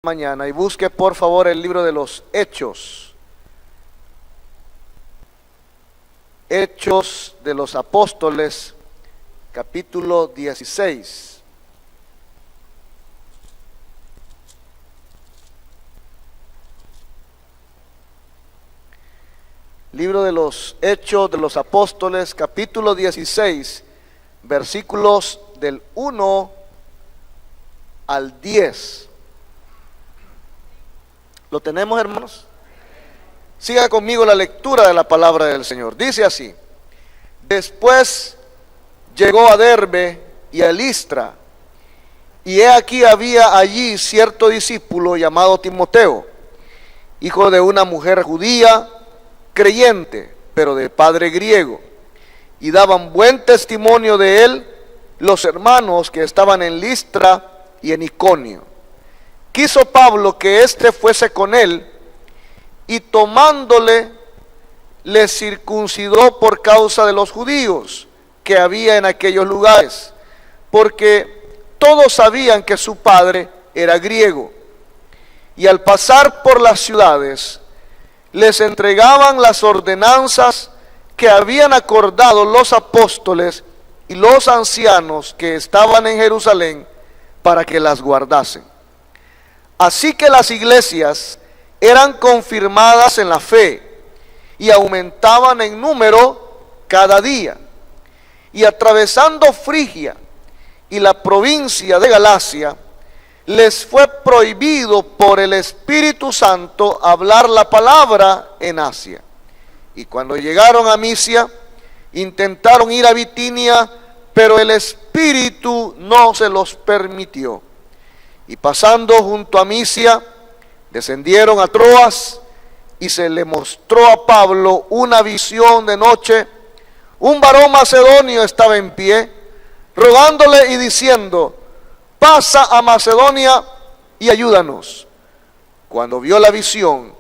Mañana y busque por favor el libro de los Hechos. Hechos de los Apóstoles, capítulo 16. Libro de los Hechos de los Apóstoles, capítulo 16, versículos del 1 al 10. ¿Lo tenemos, hermanos? Siga conmigo la lectura de la palabra del Señor. Dice así: después llegó a Derbe y a Listra, y he aquí había allí cierto discípulo llamado Timoteo, hijo de una mujer judía, creyente, pero de padre griego, y daban buen testimonio de él los hermanos que estaban en Listra y en Iconio. Quiso Pablo que éste fuese con él, y tomándole, le circuncidó por causa de los judíos que había en aquellos lugares, porque todos sabían que su padre era griego. Y al pasar por las ciudades, les entregaban las ordenanzas que habían acordado los apóstoles y los ancianos que estaban en Jerusalén, para que las guardasen. Así que las iglesias eran confirmadas en la fe y aumentaban en número cada día. Y atravesando Frigia y la provincia de Galacia, les fue prohibido por el Espíritu Santo hablar la palabra en Asia. Y cuando llegaron a Misia, intentaron ir a Bitinia, pero el Espíritu no se los permitió. Y pasando junto a Misia, descendieron a Troas, y se le mostró a Pablo una visión de noche. Un varón macedonio estaba en pie, rogándole y diciendo: pasa a Macedonia y ayúdanos. Cuando vio la visión,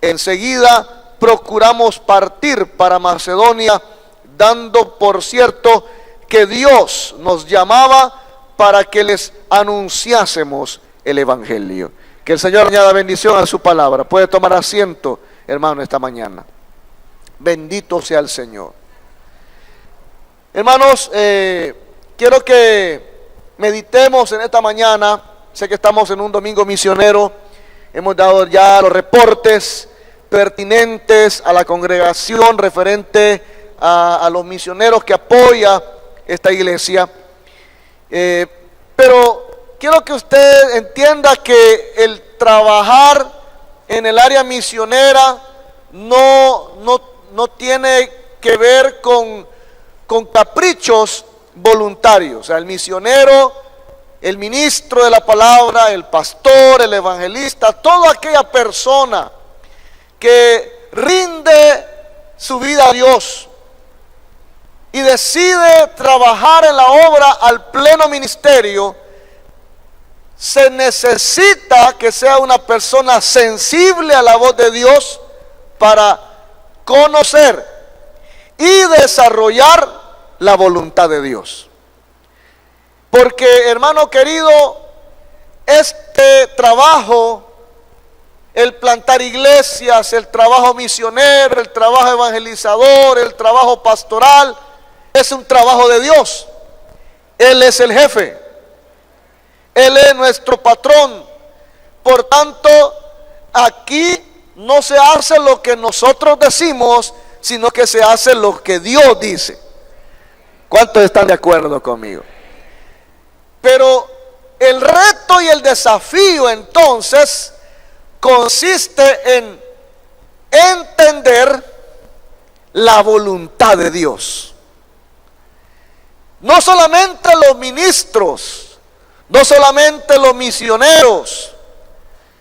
enseguida procuramos partir para Macedonia, dando por cierto que Dios nos llamaba para que les anunciásemos el evangelio. Que el Señor añada bendición a su palabra. Puede tomar asiento, hermano, esta mañana. Bendito sea el Señor. Hermanos, quiero que meditemos en esta mañana. Sé que estamos en un domingo misionero. Hemos dado ya los reportes pertinentes a la congregación referente a los misioneros que apoya esta iglesia. Pero quiero que usted entienda que el trabajar en el área misionera no tiene que ver con caprichos voluntarios. O sea, el misionero, el ministro de la palabra, el pastor, el evangelista, toda aquella persona que rinde su vida a Dios y decide trabajar en la obra al pleno ministerio, se necesita que sea una persona sensible a la voz de Dios para conocer y desarrollar la voluntad de Dios. Porque, hermano querido, este trabajo, el plantar iglesias, el trabajo misionero, el trabajo evangelizador, el trabajo pastoral, es un trabajo de Dios. Él es el jefe, Él es nuestro patrón. Por tanto, aquí no se hace lo que nosotros decimos, sino que se hace lo que Dios dice. ¿Cuántos están de acuerdo conmigo? Pero el reto y el desafío entonces consiste en entender la voluntad de Dios. No solamente los ministros, no solamente los misioneros,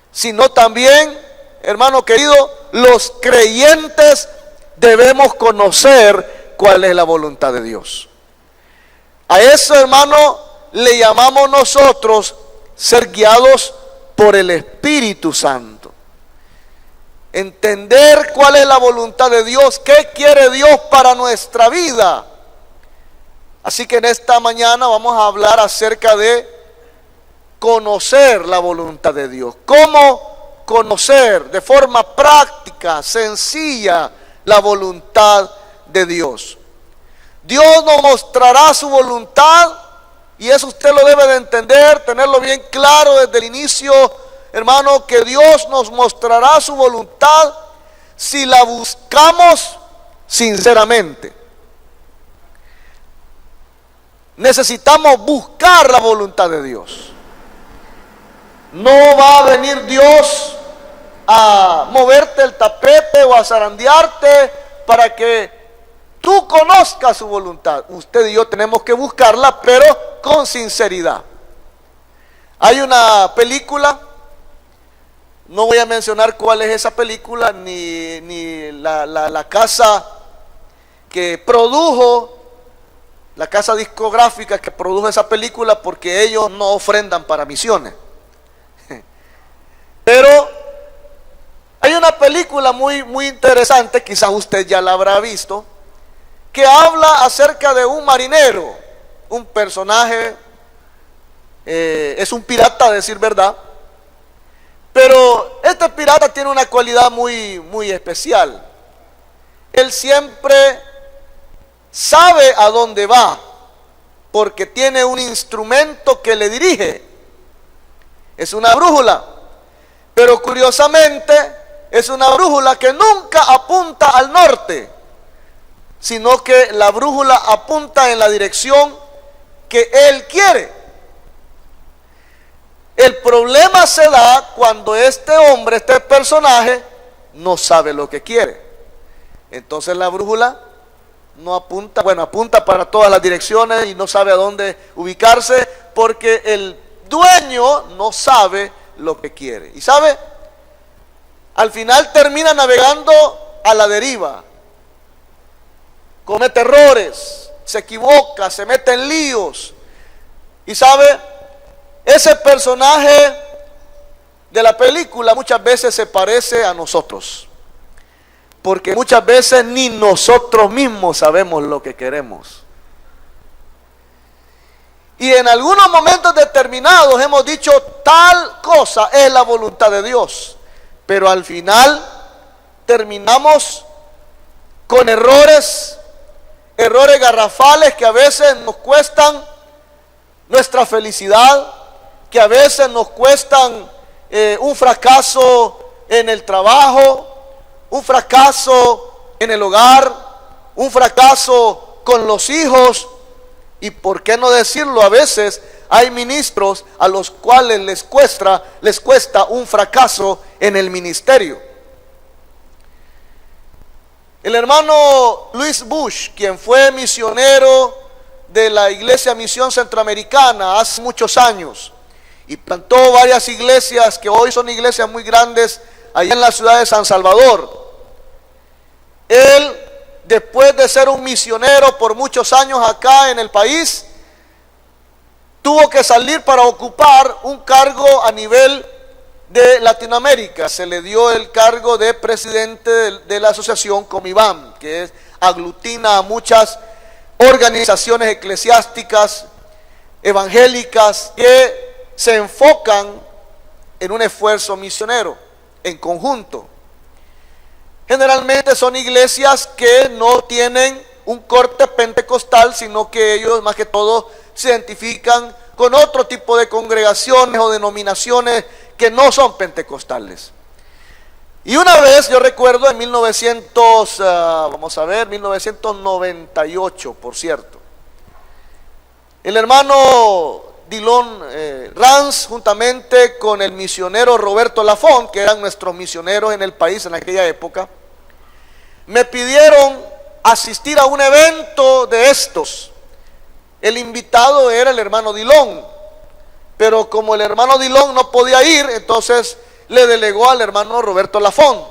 sino también, hermano querido, los creyentes debemos conocer cuál es la voluntad de Dios. A eso, hermano, le llamamos nosotros ser guiados por el Espíritu Santo. Entender cuál es la voluntad de Dios, qué quiere Dios para nuestra vida. Así que en esta mañana vamos a hablar acerca de conocer la voluntad de Dios. ¿Cómo conocer de forma práctica, sencilla, la voluntad de Dios? Dios nos mostrará su voluntad, y eso usted lo debe de entender, tenerlo bien claro desde el inicio, hermano, que Dios nos mostrará su voluntad si la buscamos sinceramente. Necesitamos buscar la voluntad de Dios. No va a venir Dios a moverte el tapete o a zarandearte para que tú conozcas su voluntad. Usted y yo tenemos que buscarla, pero con sinceridad. Hay una película, no voy a mencionar cuál es esa película, ni la casa que produjo, la casa discográfica que produjo esa película, porque ellos no ofrendan para misiones. Pero hay una película muy interesante, quizás usted ya la habrá visto, que habla acerca de un marinero, un personaje, es un pirata a decir verdad, pero este pirata tiene una cualidad muy especial. Él siempre sabe a dónde va, porque tiene un instrumento que le dirige, es una brújula, pero curiosamente es una brújula que nunca apunta al norte, sino que la brújula apunta en la dirección que él quiere. El problema se da cuando este hombre, este personaje, no sabe lo que quiere. Entonces la brújula no apunta, bueno, apunta para todas las direcciones y no sabe a dónde ubicarse, porque el dueño no sabe lo que quiere. Y sabe, al final termina navegando a la deriva, comete errores, se equivoca, se mete en líos. Y sabe, ese personaje de la película muchas veces se parece a nosotros, porque muchas veces ni nosotros mismos sabemos lo que queremos. Y en algunos momentos determinados hemos dicho tal cosa es la voluntad de Dios, pero al final terminamos con errores garrafales que a veces nos cuestan nuestra felicidad, que a veces nos cuestan un fracaso en el trabajo, un fracaso en el hogar, un fracaso con los hijos, y por qué no decirlo, a veces hay ministros a los cuales les cuesta un fracaso en el ministerio. El hermano Luis Bush, quien fue misionero de la Iglesia Misión Centroamericana hace muchos años y plantó varias iglesias que hoy son iglesias muy grandes allá en la ciudad de San Salvador. Él, después de ser un misionero por muchos años acá en el país, tuvo que salir para ocupar un cargo a nivel de Latinoamérica. Se le dio el cargo de presidente de la asociación Comibam, que aglutina a muchas organizaciones eclesiásticas, evangélicas, que se enfocan en un esfuerzo misionero en conjunto. Generalmente son iglesias que no tienen un corte pentecostal, sino que ellos más que todo se identifican con otro tipo de congregaciones o denominaciones que no son pentecostales. Y una vez, yo recuerdo en 1998, por cierto, el hermano Dillon Rance, juntamente con el misionero Roberto Lafont, que eran nuestros misioneros en el país en aquella época, me pidieron asistir a un evento de estos. El invitado era el hermano Dillon, pero como el hermano Dillon no podía ir, entonces le delegó al hermano Roberto Lafont.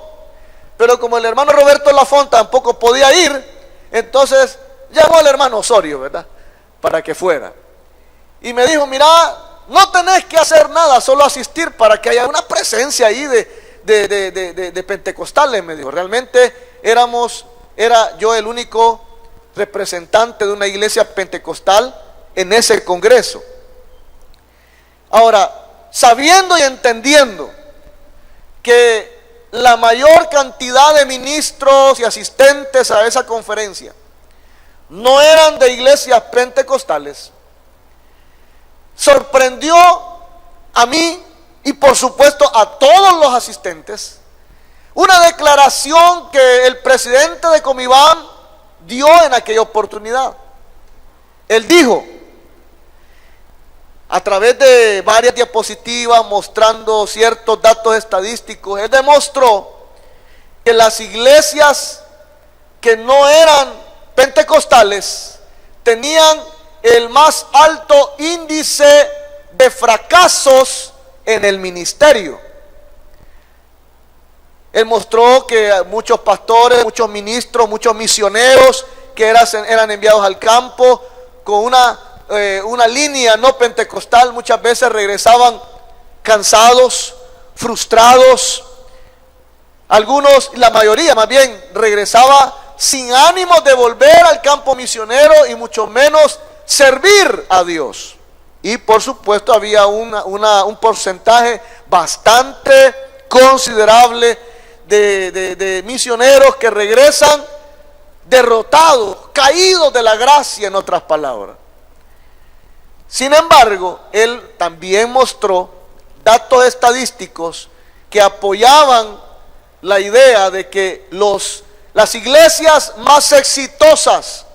Pero como el hermano Roberto Lafont tampoco podía ir, entonces llamó al hermano Osorio, ¿verdad?, para que fuera. Y me dijo: mira, no tenés que hacer nada, solo asistir para que haya una presencia ahí de pentecostales, me dijo. Realmente era yo el único representante de una iglesia pentecostal en ese congreso. Ahora, sabiendo y entendiendo que la mayor cantidad de ministros y asistentes a esa conferencia no eran de iglesias pentecostales, sorprendió a mí y por supuesto a todos los asistentes una declaración que el presidente de Comibán dio en aquella oportunidad. Él dijo, a través de varias diapositivas mostrando ciertos datos estadísticos, él demostró que las iglesias que no eran pentecostales tenían el más alto índice de fracasos en el ministerio. Él mostró que muchos pastores, muchos ministros, muchos misioneros que eran enviados al campo con una línea no pentecostal, muchas veces regresaban cansados, frustrados. Algunos, la mayoría más bien, regresaba sin ánimo de volver al campo misionero y mucho menos servir a Dios. Y por supuesto había un porcentaje bastante considerable de misioneros que regresan derrotados, caídos de la gracia, en otras palabras. Sin embargo, él también mostró datos estadísticos que apoyaban la idea de que las iglesias más exitosas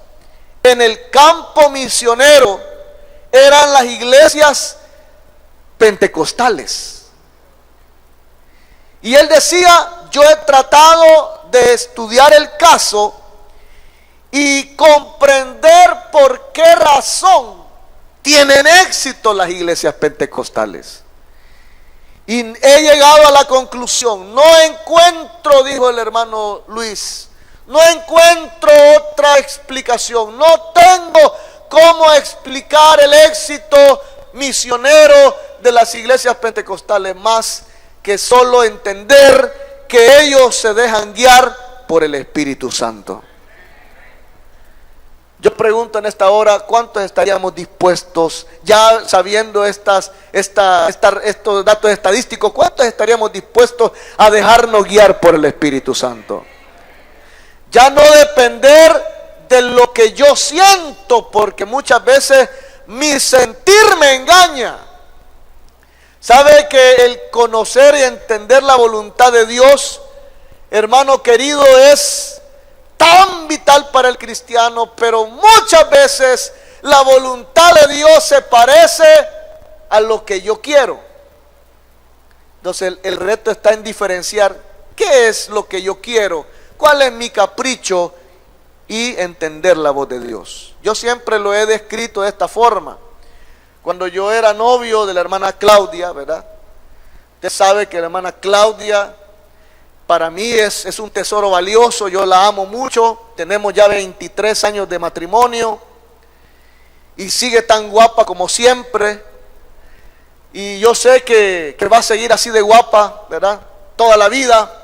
en el campo misionero eran las iglesias pentecostales. Y él decía, yo he tratado de estudiar el caso y comprender por qué razón tienen éxito las iglesias pentecostales. Y he llegado a la conclusión, no encuentro, dijo el hermano Luis, no encuentro otra explicación, no tengo cómo explicar el éxito misionero de las iglesias pentecostales más que solo entender que ellos se dejan guiar por el Espíritu Santo. Yo pregunto en esta hora, ¿cuántos estaríamos dispuestos, ya sabiendo estos datos estadísticos, cuántos estaríamos dispuestos a dejarnos guiar por el Espíritu Santo? Ya no depender de lo que yo siento, porque muchas veces mi sentir me engaña. ¿Sabe que el conocer y entender la voluntad de Dios, hermano querido, es tan vital para el cristiano? Pero muchas veces la voluntad de Dios se parece a lo que yo quiero. Entonces el reto está en diferenciar qué es lo que yo quiero, cuál es mi capricho, y entender la voz de Dios. Yo siempre lo he descrito de esta forma. Cuando yo era novio de la hermana Claudia, ¿verdad? Usted sabe que la hermana Claudia para mí es un tesoro valioso, yo la amo mucho. Tenemos ya 23 años de matrimonio y sigue tan guapa como siempre. Y yo sé que va a seguir así de guapa, ¿verdad? Toda la vida.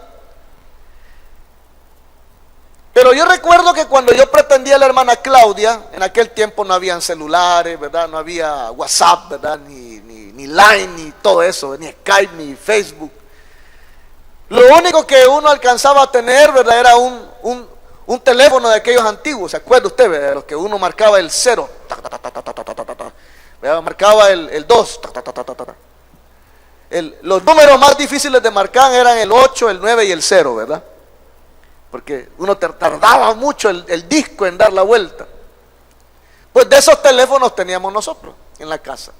Pero yo recuerdo que cuando yo pretendía a la hermana Claudia, en aquel tiempo no habían celulares, ¿verdad? No había WhatsApp, ¿verdad? Ni Line, ni todo eso, ni Skype, ni Facebook. Lo único que uno alcanzaba a tener, ¿verdad? Era un teléfono de aquellos antiguos. ¿Se acuerda usted, ¿verdad? Los que uno marcaba el 0, marcaba el 2. Los números más difíciles de marcar eran el 8, el 9 y el 0, ¿verdad? Porque uno tardaba mucho el disco en dar la vuelta. Pues de esos teléfonos teníamos nosotros en la casa.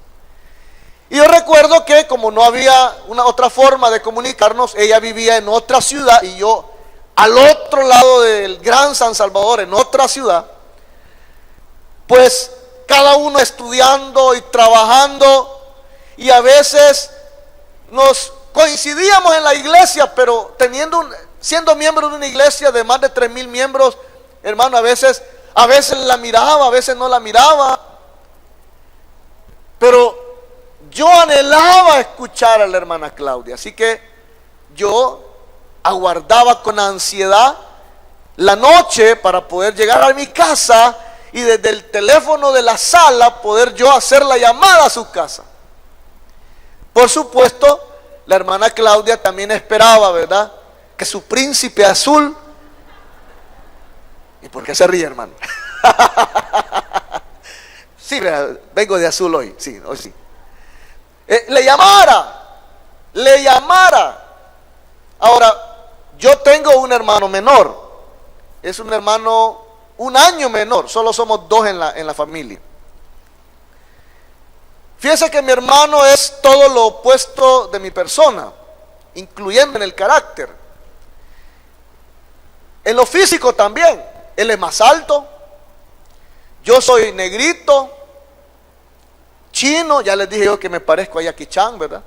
Y yo recuerdo que como no había una otra forma de comunicarnos, ella vivía en otra ciudad y yo al otro lado del Gran San Salvador, en otra ciudad. Pues cada uno estudiando y trabajando, y a veces nos coincidíamos en la iglesia, pero siendo miembros de una iglesia de más de 3,000 miembros, hermano, a veces la miraba, a veces no la miraba, pero yo anhelaba escuchar a la hermana Claudia, así que yo aguardaba con ansiedad la noche para poder llegar a mi casa y desde el teléfono de la sala poder yo hacer la llamada a su casa. Por supuesto, la hermana Claudia también esperaba, ¿verdad?, que su príncipe azul... ¿Y por qué se ríe, hermano? Sí, vengo de azul hoy, sí, hoy sí. Le llamara. Ahora, yo tengo un hermano menor, es un hermano un año menor, solo somos dos en la familia. Fíjese que mi hermano es todo lo opuesto de mi persona, incluyendo en el carácter. En lo físico también, él es más alto, yo soy negrito, chino, ya les dije yo que me parezco a Jackie Chan, ¿verdad?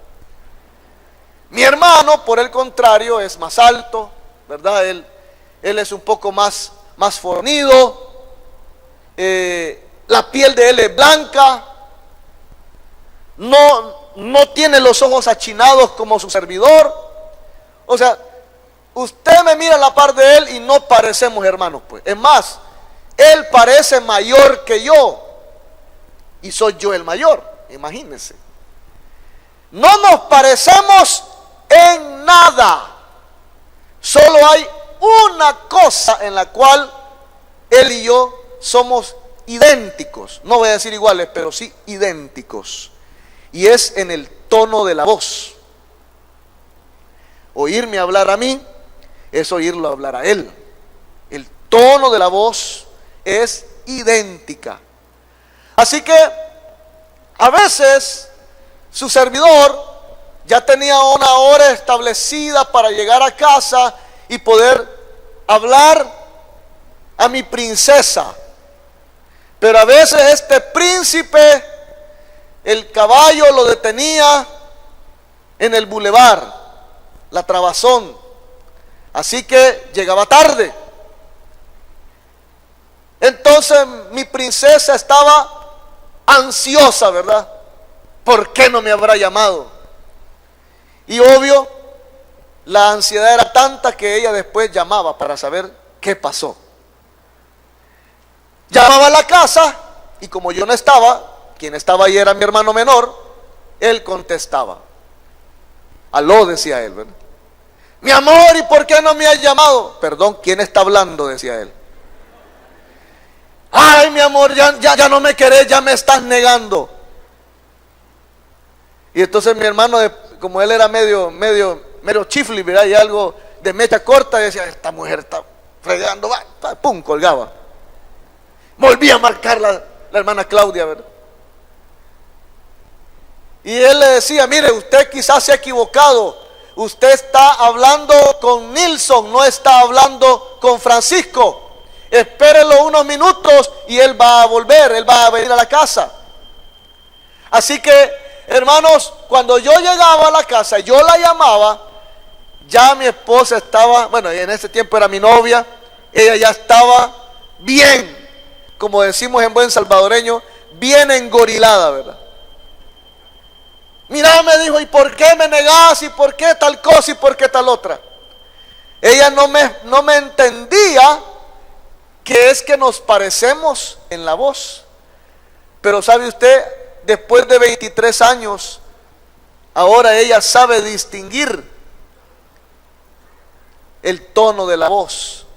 Mi hermano, por el contrario, es más alto, ¿verdad? Él es un poco más fornido, la piel de él es blanca, no tiene los ojos achinados como su servidor. O sea, usted me mira a la par de él y no parecemos hermanos, pues. Es más, él parece mayor que yo y soy yo el mayor, imagínense. No nos parecemos en nada. Solo hay una cosa en la cual él y yo somos idénticos. No voy a decir iguales, pero sí idénticos. Y es en el tono de la voz. Oírme hablar a mí es oírlo hablar a él. El tono de la voz es idéntica. Así que a veces su servidor ya tenía una hora establecida para llegar a casa y poder hablar a mi princesa. Pero a veces este príncipe, el caballo lo detenía en el bulevar, la Trabazón. Así que llegaba tarde. Entonces mi princesa estaba ansiosa, ¿verdad? ¿Por qué no me habrá llamado? Y obvio, la ansiedad era tanta que ella después llamaba para saber qué pasó. Llamaba a la casa y como yo no estaba, quien estaba ahí era mi hermano menor, él contestaba. Aló, decía él, ¿verdad? Mi amor, ¿y por qué no me has llamado? Perdón, ¿quién está hablando? Decía él. Ay, mi amor, ya no me querés, ya me estás negando. Y entonces mi hermano, como él era medio chifli, ¿verdad? Y algo de mecha corta, decía, esta mujer está fregando, va, pum, colgaba. Volví a marcar la hermana Claudia, ¿verdad? Y él le decía, mire, usted quizás se ha equivocado. Usted está hablando con Nilson, no está hablando con Francisco. Espérelo unos minutos y él va a volver, él va a venir a la casa. Así que, hermanos, cuando yo llegaba a la casa, yo la llamaba, ya mi esposa estaba, bueno, en ese tiempo era mi novia, ella ya estaba bien, como decimos en buen salvadoreño, bien engorilada, ¿verdad? Mira, me dijo, ¿y por qué me negás? ¿Y por qué tal cosa? ¿Y por qué tal otra? Ella no me entendía que es que nos parecemos en la voz. Pero ¿sabe usted? Después de 23 años, ahora ella sabe distinguir el tono de la voz.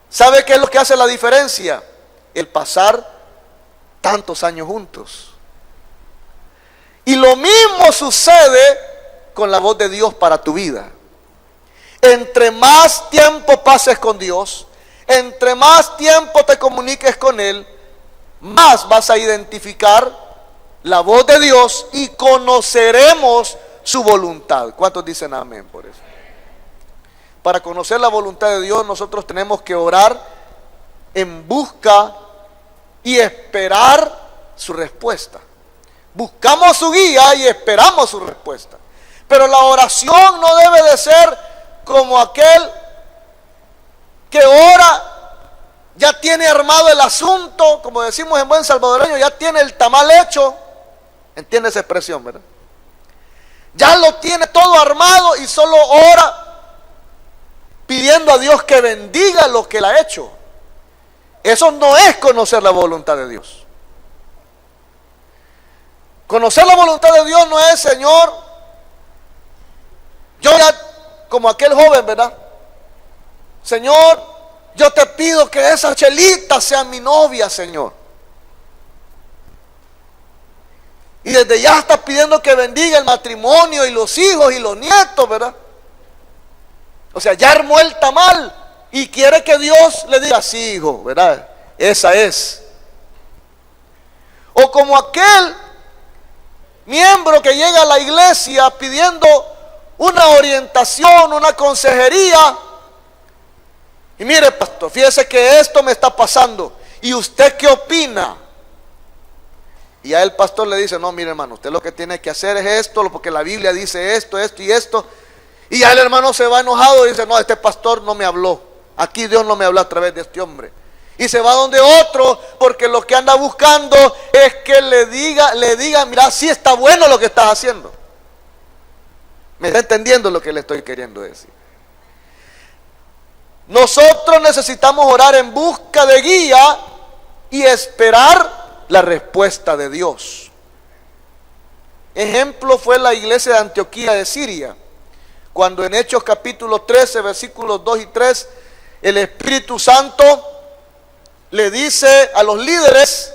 ¿Sabe qué es lo que hace la diferencia? El pasar tantos años juntos. Y lo mismo sucede con la voz de Dios para tu vida. Entre más tiempo pases con Dios, entre más tiempo te comuniques con Él, más vas a identificar la voz de Dios y conoceremos su voluntad. ¿Cuántos dicen amén por eso? Para conocer la voluntad de Dios, nosotros tenemos que orar en busca y esperar su respuesta. Buscamos su guía y esperamos su respuesta. Pero la oración no debe de ser como aquel que ora, ya tiene armado el asunto, como decimos en buen salvadoreño, ya tiene el tamal hecho. ¿Entiende esa expresión, verdad? Ya lo tiene todo armado y solo ora pidiendo a Dios que bendiga lo que él ha hecho. Eso no es conocer la voluntad de Dios. Conocer la voluntad de Dios no es, Señor, Yo ya, como aquel joven, ¿verdad? Señor, yo te pido que esa Chelita sea mi novia, Señor. Y desde ya está pidiendo que bendiga el matrimonio y los hijos y los nietos, ¿verdad? O sea, ya armó el tamal y quiere que Dios le diga, sí, hijo, ¿verdad? Esa es. O como aquel miembro que llega a la iglesia pidiendo una orientación, una consejería. Y mire, pastor, fíjese que esto me está pasando. ¿Y usted qué opina? Y a el pastor le dice, no, mire, hermano, usted lo que tiene que hacer es esto, porque la Biblia dice esto, esto y esto. Y ya el hermano se va enojado y dice, no, este pastor no me habló. Aquí Dios no me habló a través de este hombre. Y se va donde otro, porque lo que anda buscando es que le diga, mira, sí está bueno lo que estás haciendo. ¿Me está entendiendo lo que le estoy queriendo decir? Nosotros necesitamos orar en busca de guía y esperar la respuesta de Dios. Ejemplo fue la iglesia de Antioquía de Siria, cuando en Hechos capítulo 13, versículos 2 y 3, el Espíritu Santo le dice a los líderes,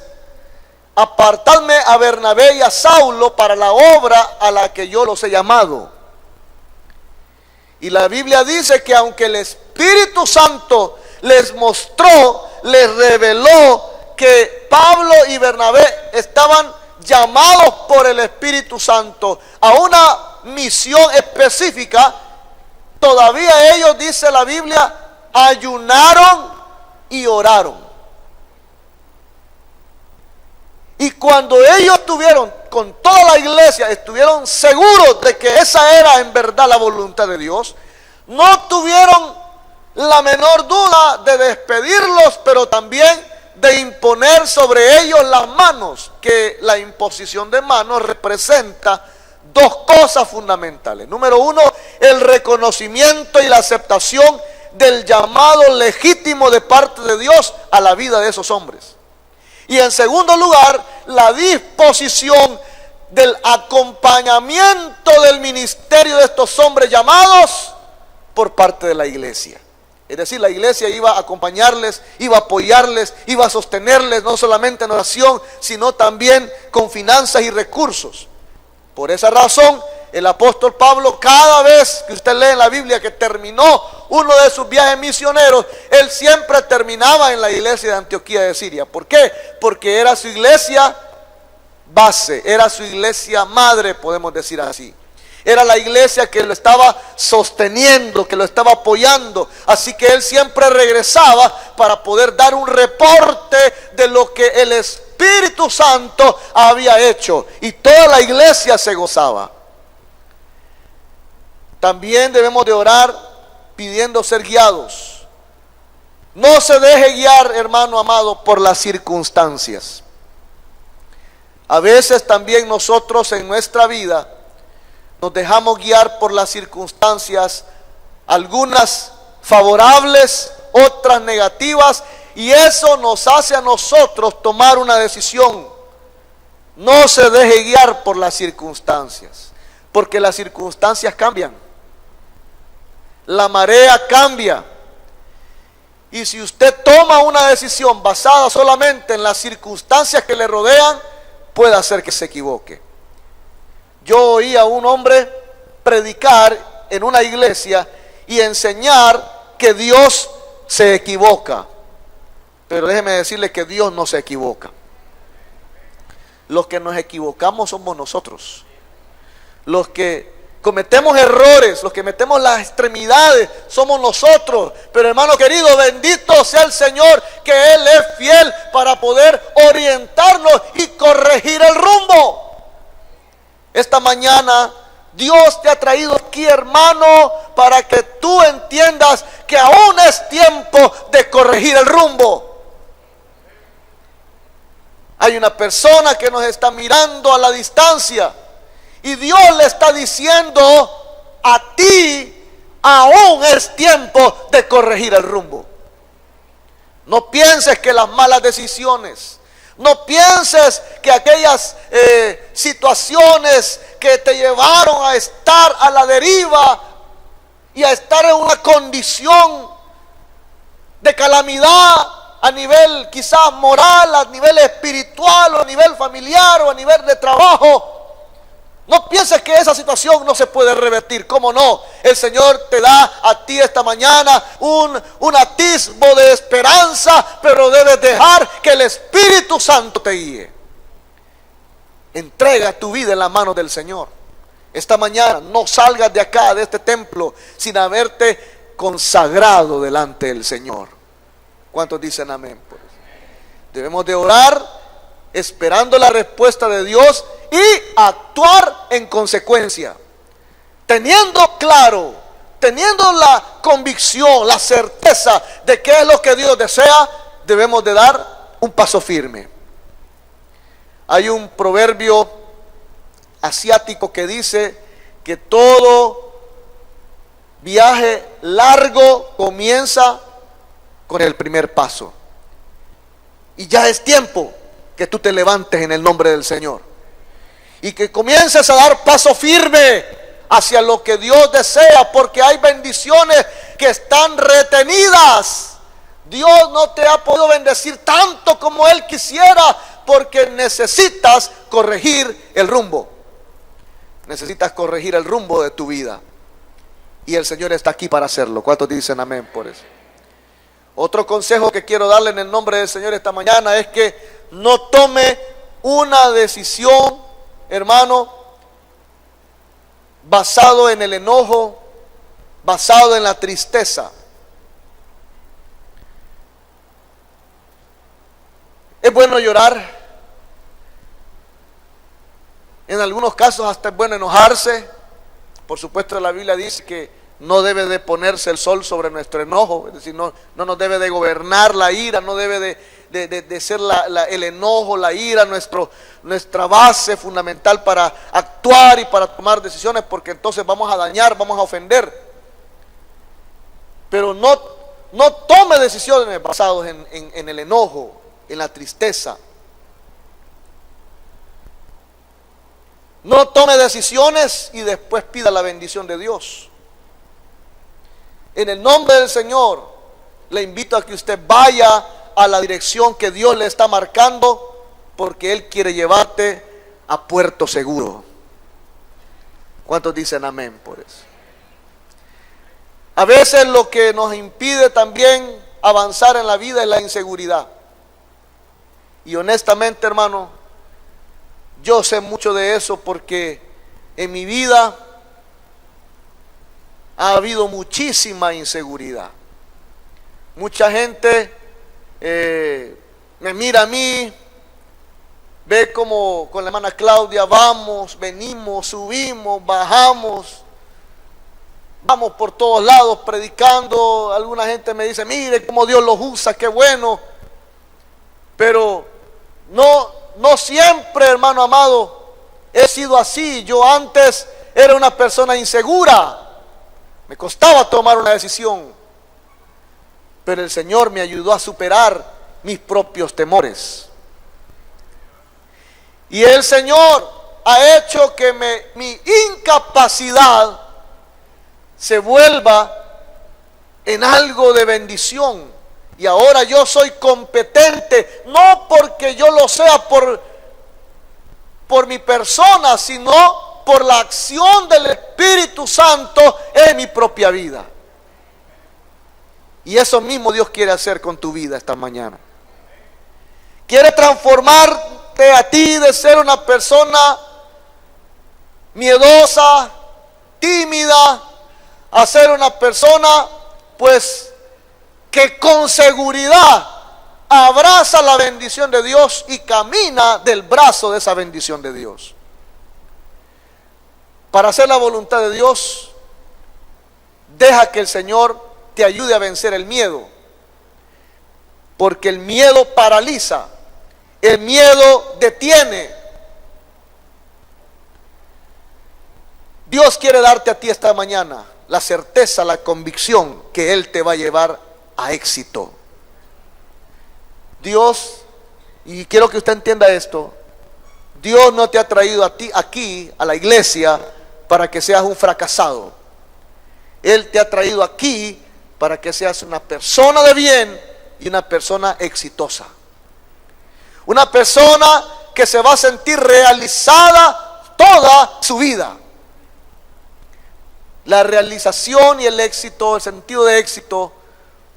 apartadme a Bernabé y a Saulo para la obra a la que yo los he llamado. Y la Biblia dice que aunque el Espíritu Santo les mostró, les reveló que Pablo y Bernabé estaban llamados por el Espíritu Santo a una misión específica, todavía ellos, dice la Biblia, ayunaron y oraron. Y cuando ellos estuvieron con toda la iglesia, estuvieron seguros de que esa era en verdad la voluntad de Dios, no tuvieron la menor duda de despedirlos, pero también de imponer sobre ellos las manos, que la imposición de manos representa dos cosas fundamentales. Número uno, el reconocimiento y la aceptación del llamado legítimo de parte de Dios a la vida de esos hombres. Y en segundo lugar, la disposición del acompañamiento del ministerio de estos hombres llamados por parte de la iglesia. Es decir, la iglesia iba a acompañarles, iba a apoyarles, iba a sostenerles, no solamente en oración, sino también con finanzas y recursos. Por esa razón, el apóstol Pablo, cada vez que usted lee en la Biblia que terminó uno de sus viajes misioneros, él siempre terminaba en la iglesia de Antioquía de Siria. ¿Por qué? Porque era su iglesia base, era su iglesia madre, podemos decir así. Era la iglesia que lo estaba sosteniendo, que lo estaba apoyando. Así que él siempre regresaba para poder dar un reporte de lo que el Espíritu Santo había hecho. Y toda la iglesia se gozaba. También debemos de orar pidiendo ser guiados. No se deje guiar, hermano amado, por las circunstancias. A veces también nosotros en nuestra vida nos dejamos guiar por las circunstancias, algunas favorables, otras negativas, y eso nos hace a nosotros tomar una decisión. No se deje guiar por las circunstancias, porque las circunstancias cambian. La marea cambia. Y si usted toma una decisión basada solamente en las circunstancias que le rodean, puede hacer que se equivoque. Yo oí a un hombre predicar en una iglesia y enseñar que Dios se equivoca. Pero déjeme decirle que Dios no se equivoca. Los que nos equivocamos somos nosotros. Los que cometemos errores, los que metemos las extremidades, somos nosotros. Pero hermano querido, bendito sea el Señor, que Él es fiel para poder orientarnos y corregir el rumbo. Esta mañana Dios te ha traído aquí, hermano, para que tú entiendas que aún es tiempo de corregir el rumbo. Hay una persona que nos está mirando a la distancia y Dios le está diciendo a ti, aún es tiempo de corregir el rumbo. No pienses que las malas decisiones, no pienses que aquellas situaciones que te llevaron a estar a la deriva y a estar en una condición de calamidad a nivel quizás moral, a nivel espiritual, o a nivel familiar, o a nivel de trabajo. No pienses que esa situación no se puede revertir. ¿Cómo no? El Señor te da a ti esta mañana un atisbo de esperanza, pero debes dejar que el Espíritu Santo te guíe. Entrega tu vida en las manos del Señor. Esta mañana no salgas de acá, de este templo, sin haberte consagrado delante del Señor. ¿Cuántos dicen amén? Pues debemos de orar esperando la respuesta de Dios y actuar en consecuencia, teniendo claro, teniendo la convicción, la certeza de qué es lo que Dios desea. Debemos de dar un paso firme. Hay un proverbio asiático que dice que todo viaje largo comienza con el primer paso. Y ya es tiempo que tú te levantes en el nombre del Señor y que comiences a dar paso firme hacia lo que Dios desea, porque hay bendiciones que están retenidas. Dios no te ha podido bendecir tanto como Él quisiera, porque necesitas corregir el rumbo. Necesitas corregir el rumbo de tu vida, y el Señor está aquí para hacerlo. ¿Cuántos dicen amén por eso? Otro consejo que quiero darle en el nombre del Señor esta mañana es que no tome una decisión, hermano, basado en el enojo, basado en la tristeza. Es bueno llorar. En algunos casos hasta es bueno enojarse. Por supuesto, la Biblia dice que no debe de ponerse el sol sobre nuestro enojo, es decir, no nos debe de gobernar la ira, no debe de ser el enojo, la ira, nuestra base fundamental para actuar y para tomar decisiones, porque entonces vamos a dañar, vamos a ofender. Pero no tome decisiones basadas en el enojo, en la tristeza. No tome decisiones y después pida la bendición de Dios. En el nombre del Señor, le invito a que usted vaya a la dirección que Dios le está marcando, porque Él quiere llevarte a puerto seguro. ¿Cuántos dicen amén por eso? A veces lo que nos impide también avanzar en la vida es la inseguridad. Y honestamente, hermano, yo sé mucho de eso, porque en mi vida ha habido muchísima inseguridad. Mucha gente me mira a mí, ve como con la hermana Claudia vamos, venimos, subimos, bajamos, vamos por todos lados predicando. Alguna gente me dice, mire cómo Dios los usa, qué bueno. Pero no siempre, hermano amado, he sido así. Yo antes era una persona insegura. Me costaba tomar una decisión, pero el Señor me ayudó a superar mis propios temores. Y el Señor ha hecho que mi incapacidad se vuelva en algo de bendición. Y ahora yo soy competente, no porque yo lo sea por mi persona, sino por la acción del Espíritu Santo en mi propia vida. Y eso mismo Dios quiere hacer con tu vida esta mañana. Quiere transformarte a ti de ser una persona miedosa, tímida, a ser una persona pues que con seguridad abraza la bendición de Dios y camina del brazo de esa bendición de Dios. Para hacer la voluntad de Dios, deja que el Señor te ayude a vencer el miedo, porque el miedo paraliza, el miedo detiene. Dios quiere darte a ti esta mañana la certeza, la convicción que Él te va a llevar a éxito. Dios, y quiero que usted entienda esto, Dios no te ha traído a ti aquí, a la iglesia, para que seas un fracasado. Él te ha traído aquí para que seas una persona de bien y una persona exitosa. Una persona que se va a sentir realizada toda su vida. La realización y el éxito, el sentido de éxito,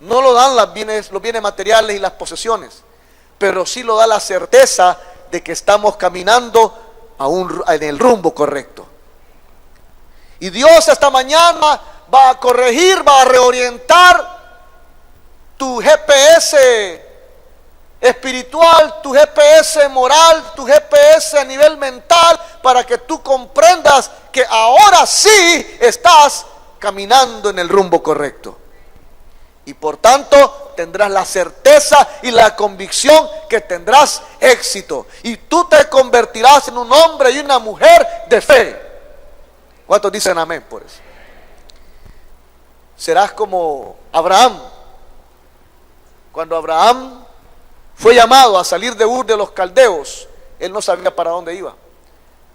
no lo dan los bienes materiales y las posesiones, pero sí lo da la certeza de que estamos caminando en el rumbo correcto. Y Dios esta mañana va a corregir, va a reorientar tu GPS espiritual, tu GPS moral, tu GPS a nivel mental, para que tú comprendas que ahora sí estás caminando en el rumbo correcto. Y por tanto tendrás la certeza y la convicción que tendrás éxito. Y tú te convertirás en un hombre y una mujer de fe. ¿Cuántos dicen amén por eso? Serás como Abraham. Cuando Abraham fue llamado a salir de Ur de los Caldeos, él no sabía para dónde iba.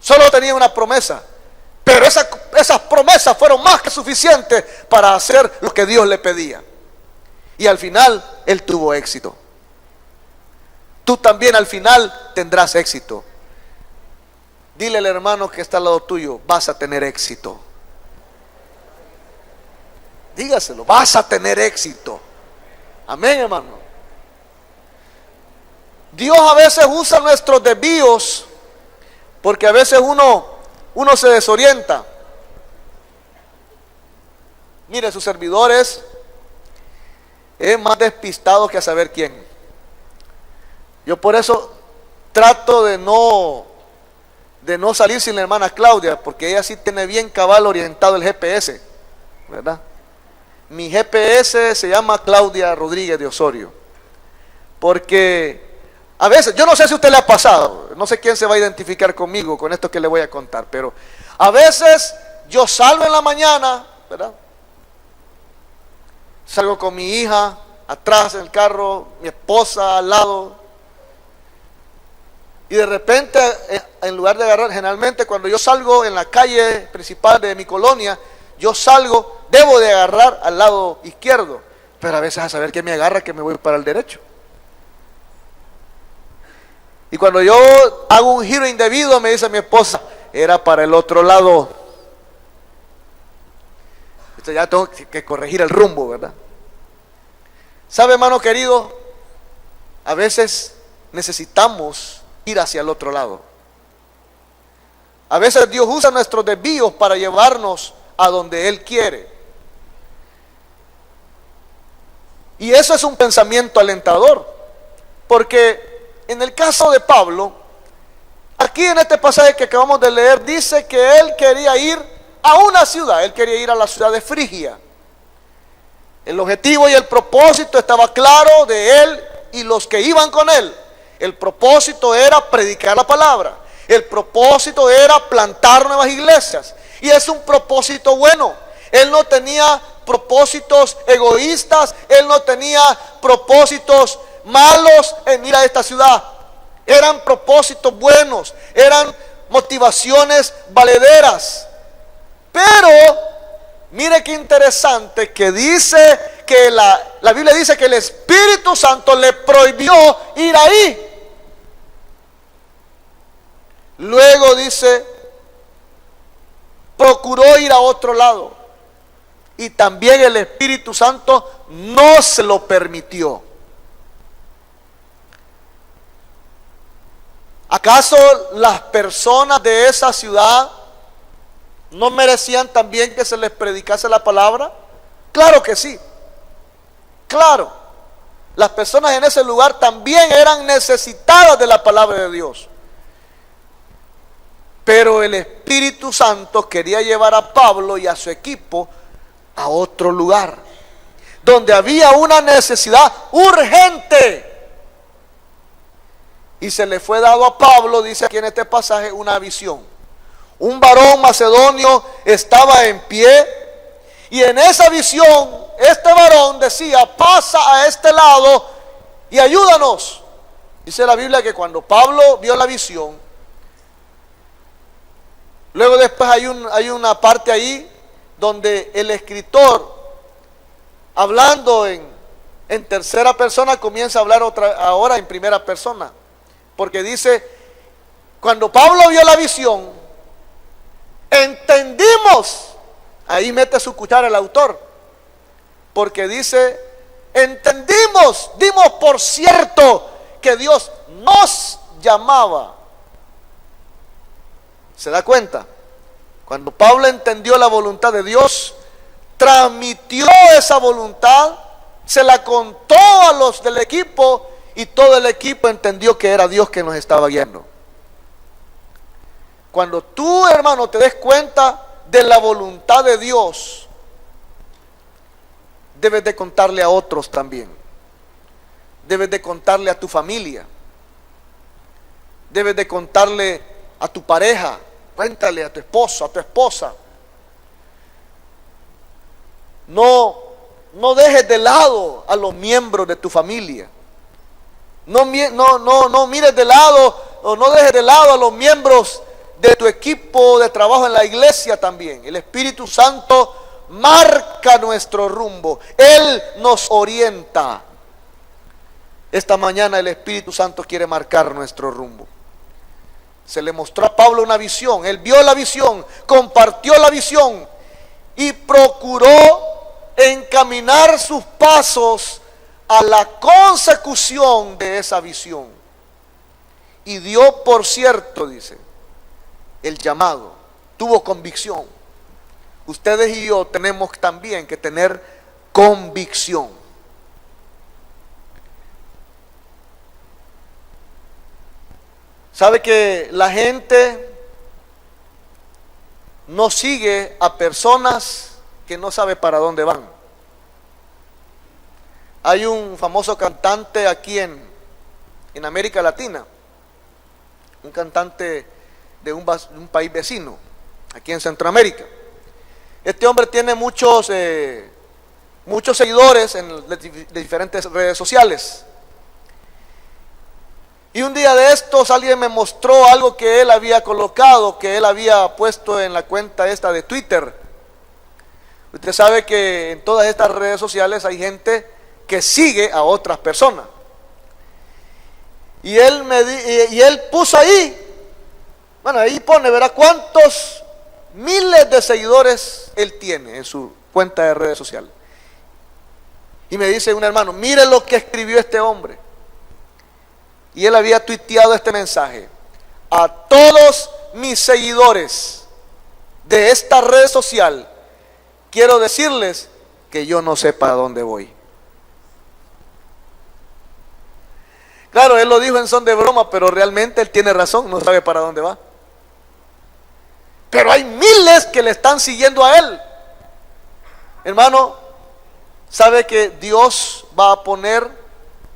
Solo tenía una promesa. Pero esas promesas fueron más que suficientes para hacer lo que Dios le pedía. Y al final, él tuvo éxito. Tú también al final tendrás éxito. Dile al hermano que está al lado tuyo, vas a tener éxito. Dígaselo, vas a tener éxito. Amén, hermano. Dios a veces usa nuestros desvíos, porque a veces uno se desorienta. Mire, sus servidores es más despistado que a saber quién. Yo por eso trato de no salir sin la hermana Claudia, porque ella sí tiene bien cabal orientado el GPS, ¿verdad? Mi GPS se llama Claudia Rodríguez de Osorio, porque a veces, yo no sé si a usted le ha pasado, no sé quién se va a identificar conmigo con esto que le voy a contar, pero a veces yo salgo en la mañana, ¿verdad? Salgo con mi hija atrás en el carro, mi esposa al lado, y de repente, en lugar de agarrar, generalmente cuando yo salgo en la calle principal de mi colonia, yo salgo, debo de agarrar al lado izquierdo, pero a veces a saber que me agarra que me voy para el derecho. Y cuando yo hago un giro indebido, me dice mi esposa, era para el otro lado. Entonces ya tengo que corregir el rumbo, ¿verdad? ¿Sabe, hermano querido? A veces necesitamos ir hacia el otro lado. A veces Dios usa nuestros desvíos para llevarnos a donde Él quiere. Y eso es un pensamiento alentador, porque en el caso de Pablo, aquí en este pasaje que acabamos de leer, dice que él quería ir a una ciudad, él quería ir a la ciudad de Frigia. El objetivo y el propósito estaba claro de él y los que iban con él. El propósito era predicar la palabra, el propósito era plantar nuevas iglesias, y es un propósito bueno. Él no tenía propósitos egoístas, él no tenía propósitos malos en ir a esta ciudad. Eran propósitos buenos, eran motivaciones valederas. Pero mire qué interesante que dice que la Biblia dice que el Espíritu Santo le prohibió ir ahí. Luego dice, procuró ir a otro lado, y también el Espíritu Santo no se lo permitió. ¿Acaso las personas de esa ciudad no merecían también que se les predicase la palabra? Claro que sí, claro. Las personas en ese lugar también eran necesitadas de la palabra de Dios. Pero el Espíritu Santo quería llevar a Pablo y a su equipo a otro lugar, donde había una necesidad urgente. Y se le fue dado a Pablo, dice aquí en este pasaje, una visión. Un varón macedonio estaba en pie, y en esa visión, este varón decía, pasa a este lado y ayúdanos. Dice la Biblia que cuando Pablo vio la visión, luego después hay una parte ahí donde el escritor, hablando en tercera persona, comienza a hablar ahora en primera persona. Porque dice, cuando Pablo vio la visión, entendimos, ahí mete su cuchara el autor, porque dice, entendimos, dimos por cierto que Dios nos llamaba. ¿Se da cuenta? Cuando Pablo entendió la voluntad de Dios, transmitió esa voluntad, se la contó a los del equipo y todo el equipo entendió que era Dios que nos estaba guiando. Cuando tú, hermano, te des cuenta de la voluntad de Dios, debes de contarle a otros también. Debes de contarle a tu familia. Debes de contarle a tu pareja. Cuéntale a tu esposo, a tu esposa. No dejes de lado a los miembros de tu familia. No mires de lado o no dejes de lado a los miembros de tu equipo de trabajo en la iglesia también. El Espíritu Santo marca nuestro rumbo. Él nos orienta. Esta mañana el Espíritu Santo quiere marcar nuestro rumbo. Se le mostró a Pablo una visión. Él vio la visión, compartió la visión y procuró encaminar sus pasos a la consecución de esa visión. Y dio por cierto, dice, el llamado. Tuvo convicción. Ustedes y yo tenemos también que tener convicción. ¿Sabe que la gente no sigue a personas que no sabe para dónde van? Hay un famoso cantante aquí en América Latina, un cantante de un país vecino, aquí en Centroamérica. Este hombre tiene muchos seguidores en diferentes redes sociales. Y un día de estos alguien me mostró algo que él había colocado, que él había puesto en la cuenta esta de Twitter. Usted sabe que en todas estas redes sociales hay gente que sigue a otras personas. Y él puso ahí, bueno, ahí pone, verá cuántos miles de seguidores él tiene en su cuenta de redes sociales. Y me dice un hermano, mire lo que escribió este hombre. Y él había tuiteado este mensaje: a todos mis seguidores de esta red social, quiero decirles que yo no sé para dónde voy. Claro, él lo dijo en son de broma, pero realmente él tiene razón, no sabe para dónde va. Pero hay miles que le están siguiendo a él. Hermano, sabe que Dios va a poner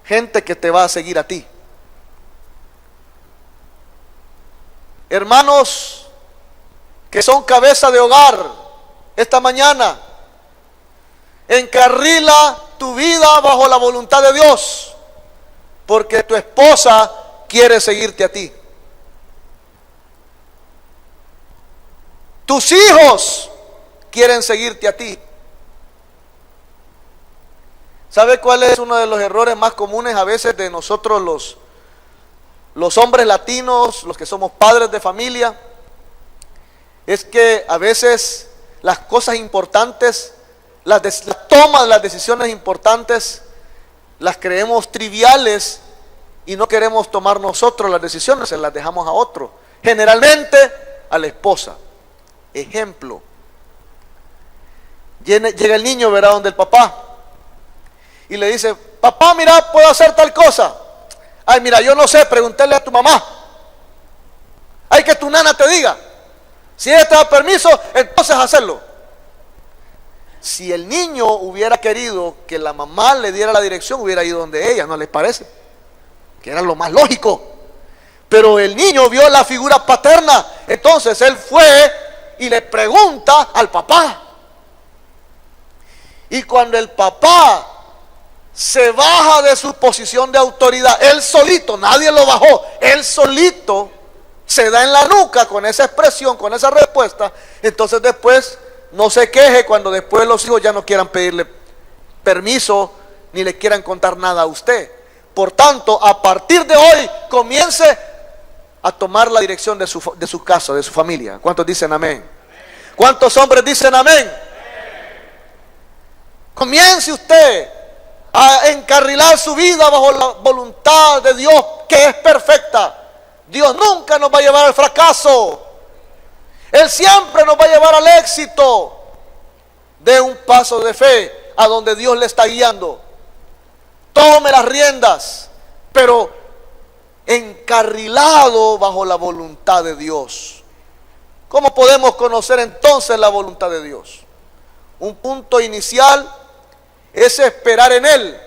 gente que te va a seguir a ti. Hermanos que son cabeza de hogar, esta mañana encarrila tu vida bajo la voluntad de Dios, porque tu esposa quiere seguirte a ti. Tus hijos quieren seguirte a ti. ¿Sabe cuál es uno de los errores más comunes a veces de nosotros los hombres latinos, los que somos padres de familia? Es que a veces las cosas importantes, las tomas de las decisiones importantes, las creemos triviales y no queremos tomar nosotros las decisiones, se las dejamos a otro, generalmente a la esposa. Ejemplo, llega el niño, verá, donde el papá y le dice: papá, mira, puedo hacer tal cosa. Ay, mira, yo no sé, pregúntale a tu mamá. Hay que tu nana te diga. Si ella te da permiso, entonces hacerlo. Si el niño hubiera querido que la mamá le diera la dirección, hubiera ido donde ella, ¿no les parece? Que era lo más lógico. Pero el niño vio la figura paterna, entonces él fue y le pregunta al papá. Y cuando el papá se baja de su posición de autoridad, él solito, nadie lo bajó, él solito se da en la nuca con esa expresión, con esa respuesta, entonces después no se queje cuando después los hijos ya no quieran pedirle permiso ni le quieran contar nada a usted. Por tanto, a partir de hoy comience a tomar la dirección de su casa, de su familia. ¿Cuántos dicen amén? ¿Cuántos hombres dicen amén? Comience usted a encarrilar su vida bajo la voluntad de Dios, que es perfecta. Dios nunca nos va a llevar al fracaso. Él siempre nos va a llevar al éxito. Dé un paso de fe a donde Dios le está guiando. Tome las riendas, pero encarrilado bajo la voluntad de Dios. ¿Cómo podemos conocer entonces la voluntad de Dios? Un punto inicial es esperar en Él.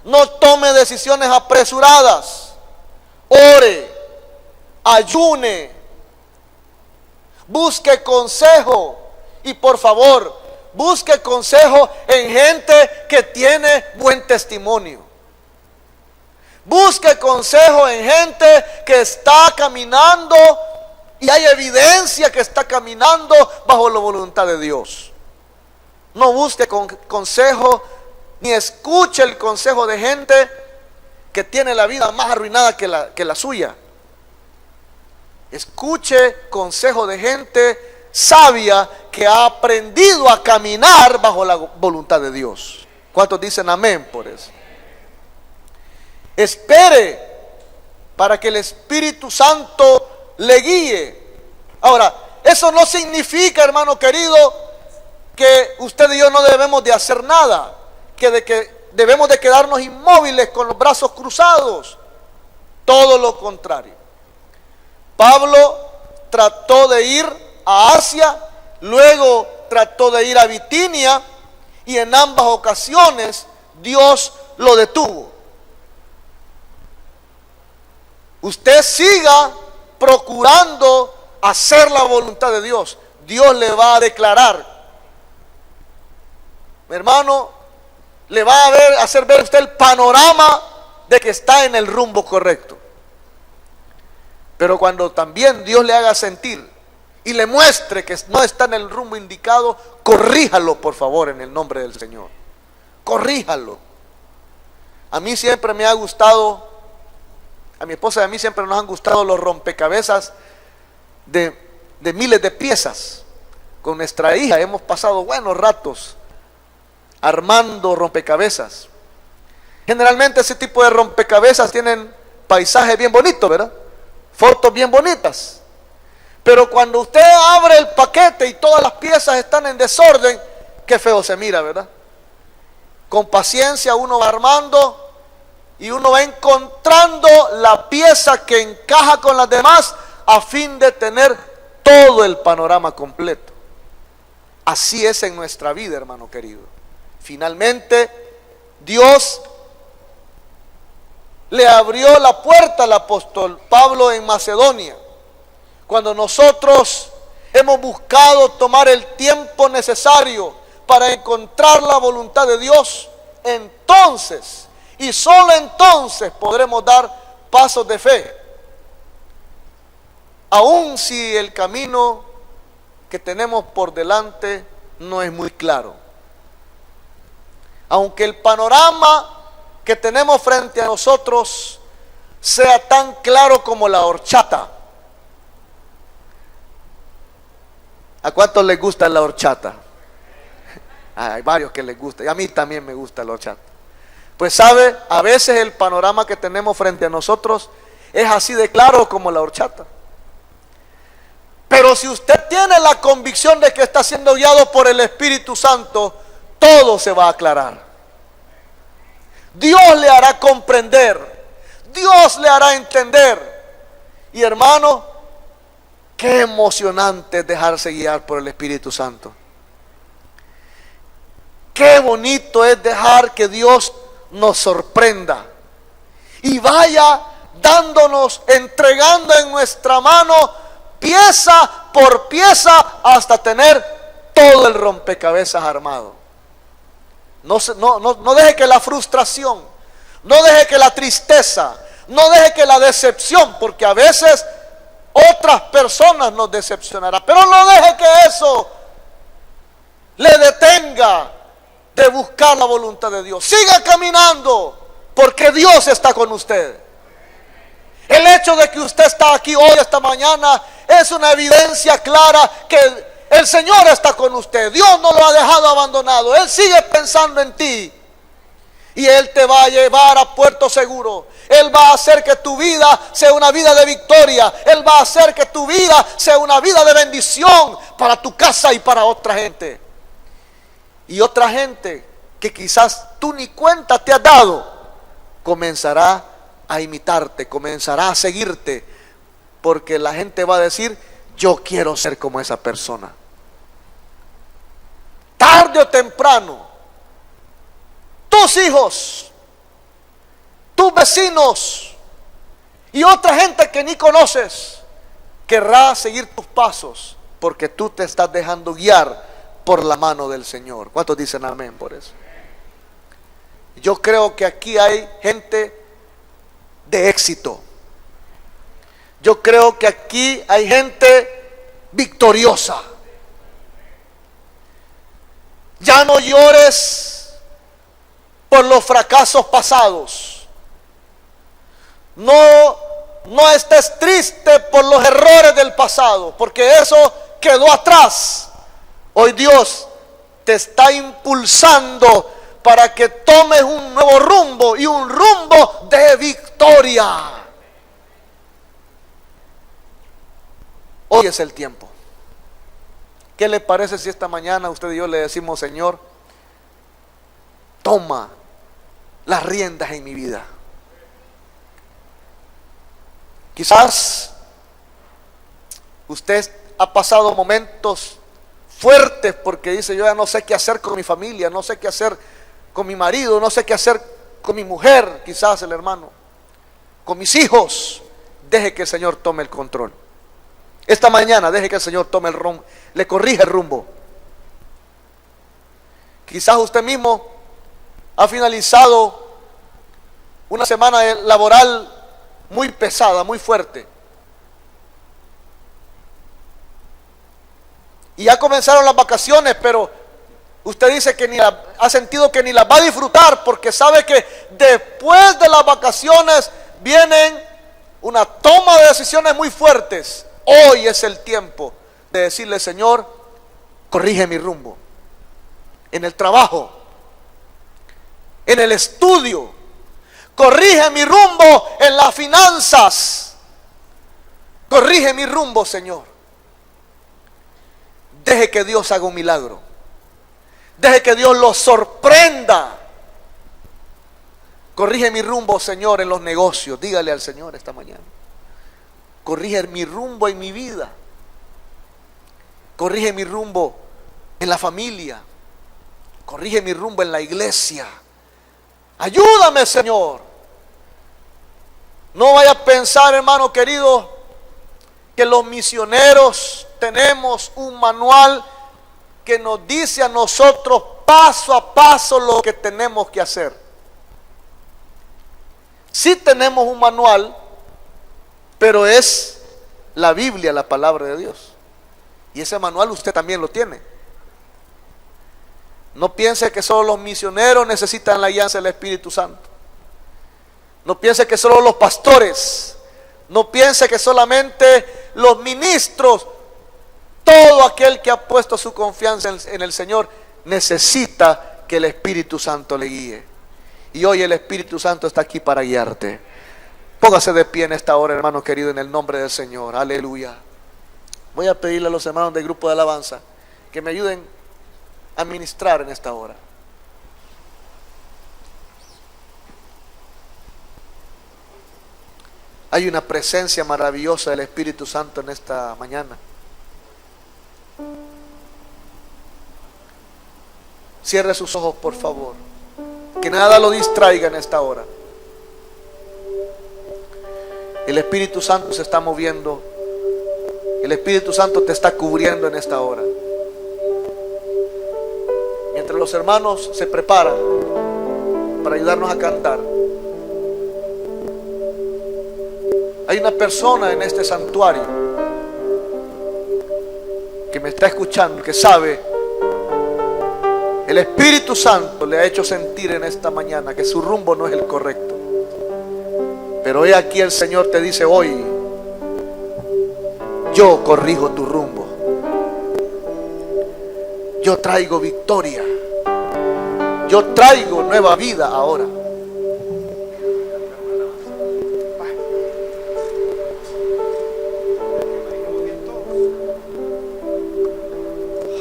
No tome decisiones apresuradas. Ore, ayune, busque consejo y por favor, busque consejo en gente que tiene buen testimonio. Busque consejo en gente que está caminando y hay evidencia que está caminando bajo la voluntad de Dios. No busque consejo ni escuche el consejo de gente que tiene la vida más arruinada que la suya. Escuche consejo de gente sabia que ha aprendido a caminar bajo la voluntad de Dios. ¿Cuántos dicen amén por eso? Espere para que el Espíritu Santo le guíe. Ahora, eso no significa, hermano querido, que usted y yo no debemos de hacer nada, que debemos de quedarnos inmóviles con los brazos cruzados. Todo lo contrario. Pablo trató de ir a Asia, luego trató de ir a Bitinia y en ambas ocasiones Dios lo detuvo. Usted siga procurando hacer la voluntad de Dios. Dios le va a declarar, mi hermano, le va a hacer ver a usted el panorama de que está en el rumbo correcto. Pero cuando también Dios le haga sentir y le muestre que no está en el rumbo indicado, corríjalo por favor en el nombre del Señor. Corríjalo. A mí siempre me ha gustado, a mi esposa y a mí siempre nos han gustado los rompecabezas de miles de piezas. Con nuestra hija hemos pasado buenos ratos armando rompecabezas. Generalmente ese tipo de rompecabezas tienen paisajes bien bonitos, ¿verdad? Fotos bien bonitas. Pero cuando usted abre el paquete y todas las piezas están en desorden, qué feo se mira, ¿verdad? Con paciencia uno va armando y uno va encontrando la pieza que encaja con las demás a fin de tener todo el panorama completo. Así es en nuestra vida, hermano querido. Finalmente, Dios le abrió la puerta al apóstol Pablo en Macedonia. Cuando nosotros hemos buscado tomar el tiempo necesario para encontrar la voluntad de Dios, entonces y solo entonces podremos dar pasos de fe. Aun si el camino que tenemos por delante no es muy claro. Aunque el panorama que tenemos frente a nosotros sea tan claro como la horchata. ¿A cuántos les gusta la horchata? Hay varios que les gusta, y a mí también me gusta la horchata. Pues sabe, a veces el panorama que tenemos frente a nosotros es así de claro como la horchata. Pero si usted tiene la convicción de que está siendo guiado por el Espíritu Santo, todo se va a aclarar. Dios le hará comprender, Dios le hará entender. Y hermano, qué emocionante es dejarse guiar por el Espíritu Santo. Qué bonito es dejar que Dios nos sorprenda y vaya dándonos, entregando en nuestra mano pieza por pieza hasta tener todo el rompecabezas armado. No deje que la frustración, no deje que la tristeza, no deje que la decepción, porque a veces otras personas nos decepcionarán, pero no deje que eso le detenga de buscar la voluntad de Dios. Siga caminando, porque Dios está con usted. El hecho de que usted está aquí hoy, esta mañana, es una evidencia clara que el Señor está con usted. Dios no lo ha dejado abandonado. Él sigue pensando en ti. Y Él te va a llevar a puerto seguro. Él va a hacer que tu vida sea una vida de victoria. Él va a hacer que tu vida sea una vida de bendición para tu casa y para otra gente. Y otra gente que quizás tú ni cuenta te has dado, comenzará a imitarte, comenzará a seguirte, porque la gente va a decir: yo quiero ser como esa persona. Tarde o temprano, tus hijos, tus vecinos y otra gente que ni conoces querrá seguir tus pasos, porque tú te estás dejando guiar por la mano del Señor. ¿Cuántos dicen amén por eso? Yo creo que aquí hay gente de éxito. Yo creo que aquí hay gente victoriosa. Ya no llores por los fracasos pasados. No estés triste por los errores del pasado, porque eso quedó atrás. Hoy Dios te está impulsando para que tomes un nuevo rumbo, y un rumbo de victoria. Hoy es el tiempo. ¿Qué le parece si esta mañana usted y yo le decimos: Señor, toma las riendas en mi vida? Quizás usted ha pasado momentos fuertes porque dice: yo ya no sé qué hacer con mi familia, no sé qué hacer con mi marido, no sé qué hacer con mi mujer, quizás el hermano, con mis hijos. Deje que el Señor tome el control. Esta mañana deje que el Señor tome el rumbo, le corrija el rumbo. Quizás usted mismo ha finalizado una semana laboral muy pesada, muy fuerte, y ya comenzaron las vacaciones, pero usted dice que ha sentido que ni las va a disfrutar, porque sabe que después de las vacaciones vienen una toma de decisiones muy fuertes. Hoy es el tiempo de decirle: Señor, corrige mi rumbo. En el trabajo, en el estudio, corrige mi rumbo en las finanzas. Corrige mi rumbo, Señor. Deje que Dios haga un milagro. Deje que Dios lo sorprenda. Corrige mi rumbo, Señor, en los negocios. Dígale al Señor esta mañana: corrige mi rumbo en mi vida. Corrige mi rumbo en la familia. Corrige mi rumbo en la iglesia. Ayúdame, Señor. No vaya a pensar, hermano querido, que los misioneros tenemos un manual que nos dice a nosotros paso a paso lo que tenemos que hacer. Sí tenemos un manual, pero es la Biblia, la palabra de Dios. Y ese manual usted también lo tiene. No piense que solo los misioneros necesitan la guianza del Espíritu Santo. No piense que solo los pastores. No piense que solamente los ministros. Todo aquel que ha puesto su confianza en el Señor necesita que el Espíritu Santo le guíe. Y hoy el Espíritu Santo está aquí para guiarte. Póngase de pie en esta hora, hermano querido, en el nombre del Señor. Aleluya. Voy a pedirle a los hermanos del grupo de alabanza que me ayuden a ministrar en esta hora. Hay una presencia maravillosa del Espíritu Santo en esta mañana. Cierre sus ojos, por favor. Que nada lo distraiga en esta hora. El Espíritu Santo se está moviendo. El Espíritu Santo te está cubriendo en esta hora. Mientras los hermanos se preparan para ayudarnos a cantar, hay una persona en este santuario que me está escuchando, que sabe El Espíritu Santo le ha hecho sentir en esta mañana que su rumbo no es el correcto. Pero he aquí el Señor te dice hoy: yo corrijo tu rumbo. Yo traigo victoria. Yo traigo nueva vida ahora.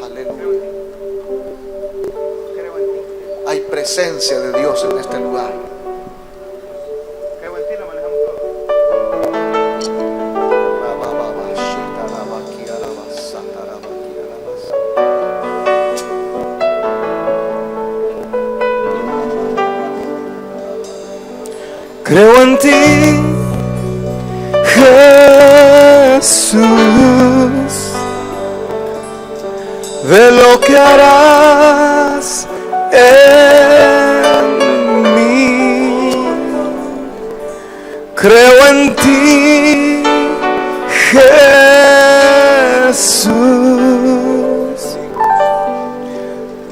Aleluya. Hay presencia de Dios en este lugar. Creo en ti, Jesús, de lo que harás en mí. Creo en ti, Jesús,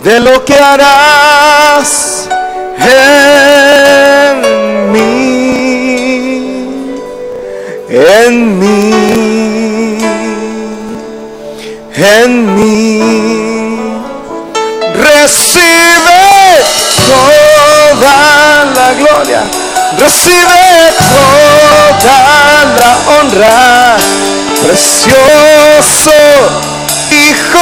de lo que harás en mí, en mí. Recibe toda la gloria, recibe toda la honra, precioso Hijo.